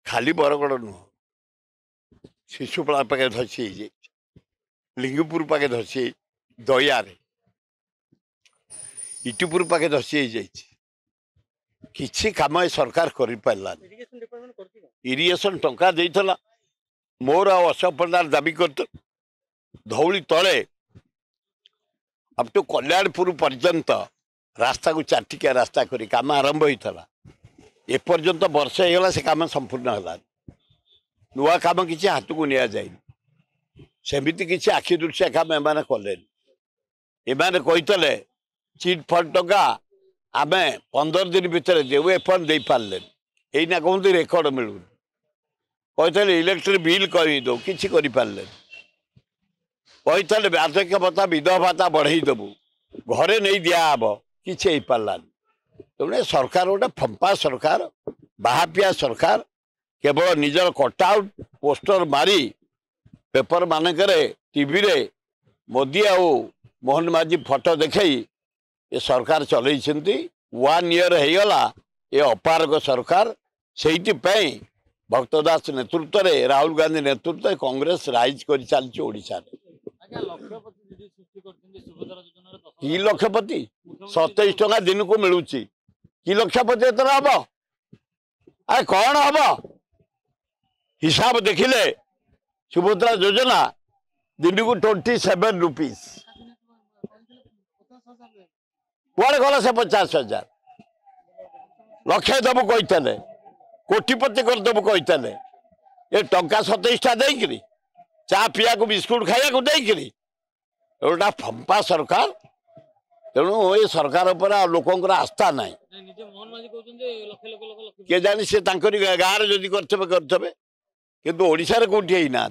खाली बरगड़ नुह शिशुपड़ा पाखे धसी लिंगपुर पाखे धसी दयारे इटुपुर पाखे धसी किसी काम सरकार कर इरिगेशन टंका देइथला मोर अशोक प्रधान दाबी कर धौली तले अब टू कल्याणपुर पर्यंत रास्ता को चाटिकिया रास्ता करी काम आरंभ होता एपर्यंत वर्ष होगा से काम संपूर्ण है नुआ काम किसी हाथ को निया जाए सेमती किसी आखि दृश्य काम एम कले एमाने कही चिट फंड टंका आम 15 दिन भितर देव एफंड दे पारे यहीना कहते रेकर्ड मिलू कही इलेक्ट्रिक बिल कही दो कि पारे कही वार्धक्य भत्ता विधवा भत्ता बढ़ई देबू घरे नहीं दिहब कि पारानी तेनाली सरकार गोटे फंपा सरकार बाहापिया सरकार केवल निजर कटआउट पोस्टर मारी पेपर मानक टीवी रे मोदी आ मोहन माझी फोटो देखई ये सरकार चलई 1 ईयर होगला ये अपारग सरकार से भक्तदास नेतृत्व में राहुल गांधी नेतृत्व कांग्रेस राइज कर चलती ओडिशा कि लक्षपति 27 टका दिन को मिलूँ कि लक्षपति एतर हम अरे कौन हम हिसाब देखिले सुभद्रा योजना दिन को 27 रुपीज कुआड़े गला से 50,000 लक्षे दबु कहते कोटिपति करदेबू कहते ये टंका 27 टा देकरी चा पिया को बिस्कुट खाया को देकरी गोटा फंपा सरकार तेणु ये सरकार पर लोकंर आस्था ना किए जानी सी गाँव जदि करते किंतु ओडिशा रे कोठी ना